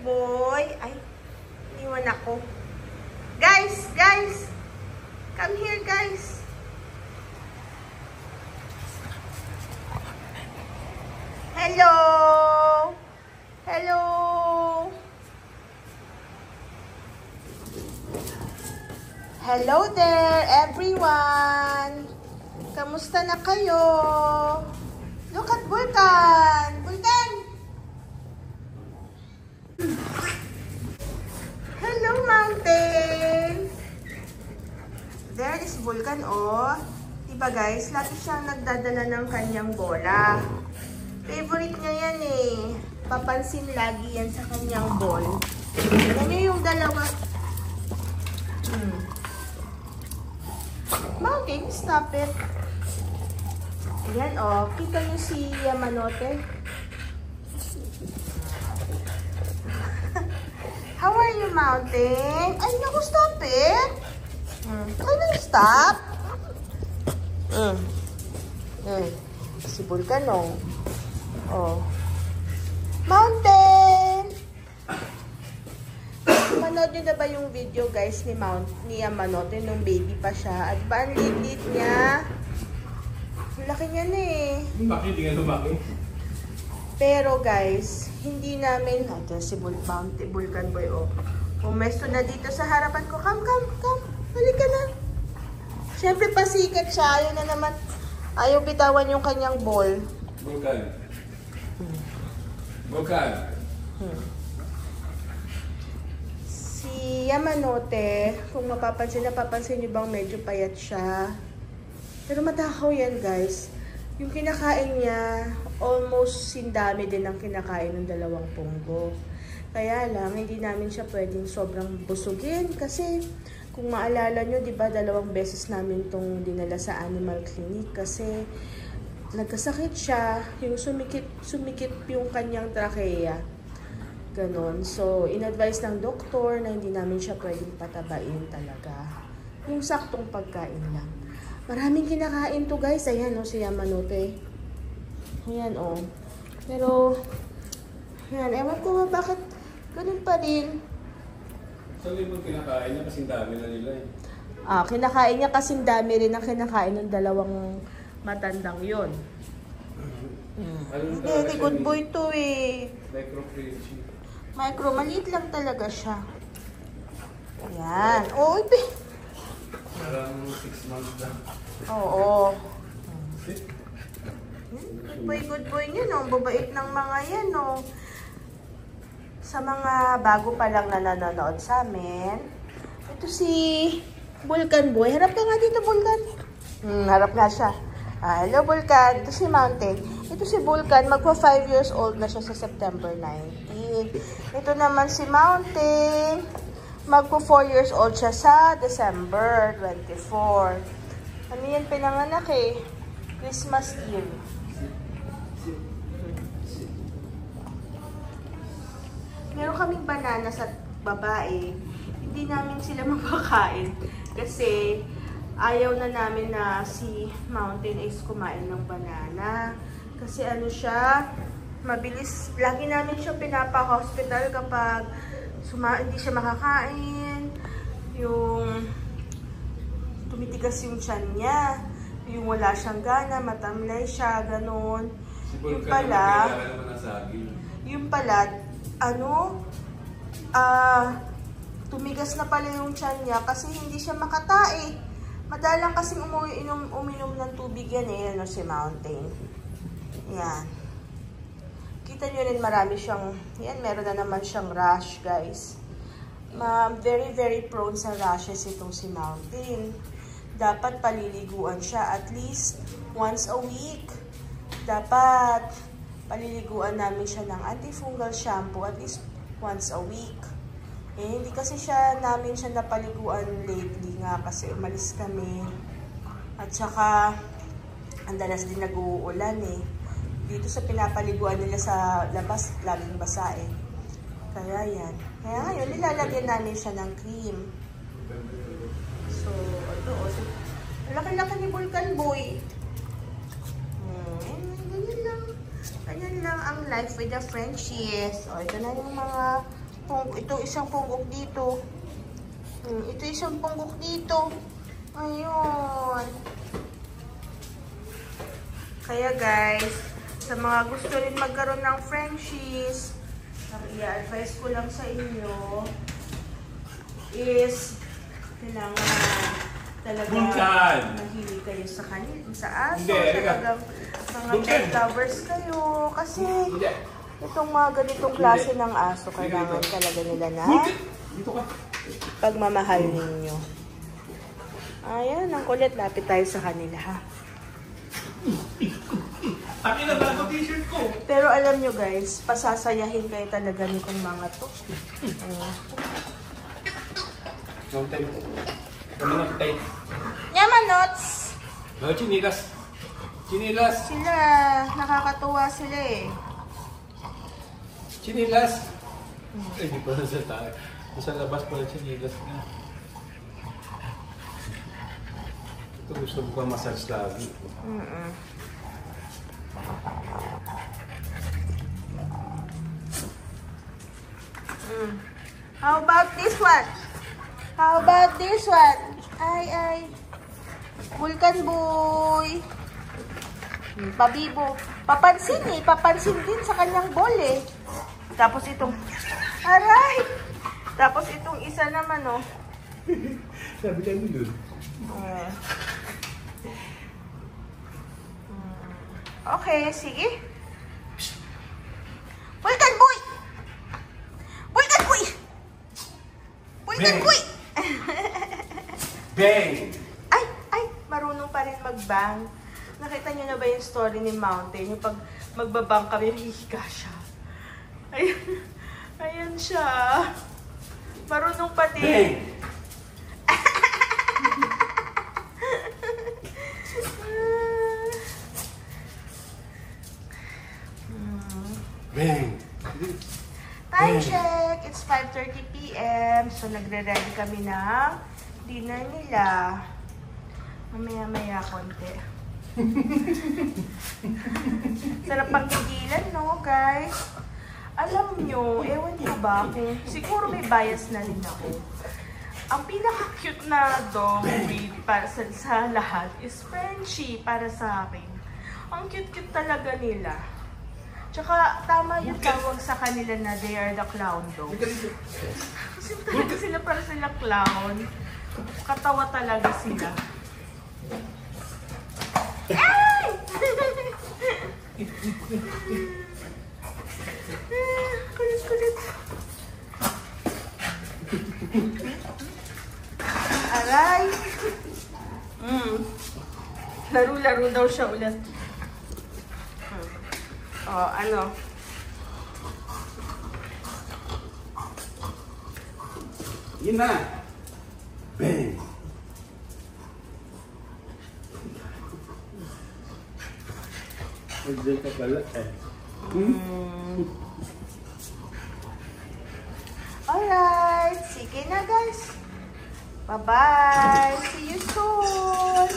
boy. Ay, iwan ako. Guys! Come here, guys. Hello! Hello! Hello there, everyone! Kamusta na kayo? Look at Vulcan! Vulcan! Hello, mountain! There is Vulcan, oh. Diba guys, lagi siyang nagdadala ng kanyang bola. Favorite niya yan eh. Papansin lagi yan sa kanyang ball. Alam niyo yung dalawa. Mountain, stop it. Ayan, oh. Kita niyo si Yamanote. How are you, Mountain? Ay, naku, stop it. Can you stop? Si Vulcan, oh. Oh. Mountain! Manood nyo na ba yung video, guys, ni Yamanote nung baby pa siya? At ba ang lit-lit niya? Laki niya na eh. Bakit hindi nga lumaki? Pero guys, hindi namin... Ito si Vulcan boy, oh. Pumesto na dito sa harapan ko. Come. Halika na. Siyempre pasikat siya. Ayaw na naman. Ayaw bitawan yung kanyang ball. Vulcan. Si Yamanote, kung napapansin nyo bang medyo payat siya. Pero matakaw yan, guys. Yung kinakain niya, almost sindami din ang kinakain ng 2 punggo. Kaya lang, hindi namin siya pwedeng sobrang busugin. Kasi, kung maalala nyo, di ba, 2 beses namin itong dinala sa animal clinic. Kasi, nagkasakit siya, yung sumikip yung kanyang trachea. Ganon. So, in-advise ng doktor na hindi namin siya pwedeng patabain talaga. Yung saktong pagkain lang. Maraming kinakain to, guys. Ayan, oh, si Yamanote. Ayan, oh. Pero, ayan, ewan ko ba bakit ganun pa rin. Saan din mo kinakain niya? Kasing dami na nila eh. Kinakain niya kasing dami rin ang kinakain ng 2 matandang yon. Hindi, good boy to eh. Maliit lang talaga siya. Ayan. Oh, Parang 6 months lang. Oo. Good boy niya, no? Babait ng mga yan, no? Sa mga bago pa lang na nanonood sa amin, ito si Vulcan boy. Harap ka nga dito, Vulcan. Harap nga siya. Hello, Vulcan. Ito si Mountain. Ito si Vulcan. Magpa 5 years old na siya sa September 19. Ito naman si Mountain. Magpa 4 years old siya sa December 24. Ano yan pinanganak eh? Christmas Eve. Meron kaming banana sa babae. Hindi namin sila mapakain. Kasi ayaw na namin na si Mountain is kumain ng banana. Kasi ano siya, mabilis. Lagi namin siya pinapa-hospital kapag hindi siya makakain. Yung tumitigas yung tiyan niya. Yung wala siyang gana, matamlay siya, ganun. Yung pala, tumigas na pala yung tiyan niya kasi hindi siya makatae. Madalang kasing uminom ng tubig yan eh, ano, si Mountain. Yan. Kita nyo rin marami siyang, yan, meron na naman siyang rash, guys. Very, very prone sa rashes itong si Mountain. Dapat paliliguan siya at least once a week. Dapat paliliguan namin siya ng antifungal shampoo at least once a week. Hindi kasi namin siya napaliguan lately nga kasi umalis kami. At saka, ang dalas din nag-uulan eh. Dito sa pinapaliguan nila sa labas, laging basa eh. Kaya yan. Kaya ngayon, nilalagyan namin siya ng cream. So, ito. Laki-laki ni Vulcan boy. Ganyan lang ang life with the Frenchies. O, ito na yung mga Ito isang punggok dito. Ito isang punggok dito. Ayun. Kaya guys, sa mga gusto rin magkaroon ng Frenchies, ang i-advise ko lang sa inyo is kailangan talaga mahilig kayo sa kanil, sa aso, talagang mga pet lovers kayo. Kasi itong mga ganitong klase ng aso, kailangan talaga nila na pagmamahal ninyo. Ayan, ang kulit. Lapit tayo sa kanila, ha? Akin na ba t-shirt ko? Pero alam nyo guys, pasasayahin kayo talaga nitong mga to. Long time. Long time. Yamanots! Oh, chinilas. Chinilas. Sila, nakakatuwa sila eh. Chinilas. Ay, di pa sa tayo. Sa labas pala chinilas na. Ito gusto ko pa massage lagi. How about this one? How about this one? Ay. Vulcan boy. Pabibo. Papansin eh. Papansin din sa kanyang ball eh. Tapos itong... Aray! Tapos itong isa naman oh. Sabi tayo yun. Okay, sige. Vulcan boy! Vulcan boy! Vulcan boy! Bang! Ay, marunong pa rin mag-bang. Nakita niyo na ba yung story ni Mountain? Yung pag magbabang kami, hihiga siya. Ayan siya. Marunong pa din. Bang! Time check! It's 5:30 PM. So, nagre-ready kami ng dinner nila. Mamaya-maya konti. Sarap pang gigilan, no, guys? Alam nyo, ewan ko ba kung siguro may bias na rin ako. Ang pinaka-cute na dog breed para sa lahat is Frenchie para sa akin. Ang cute-cute talaga nila. Tsaka tama yung tawag sa kanila na they are the clown dogs. Kasi talaga sila para sila clown. Katawa talaga sila. Ay! Kulit-kulit. Aray! Laro-laro daw siya ulit. Oh, ano? Yun na! Bang! Magdal ka pala eh. Alright, sige na guys. Bye-bye. See you soon.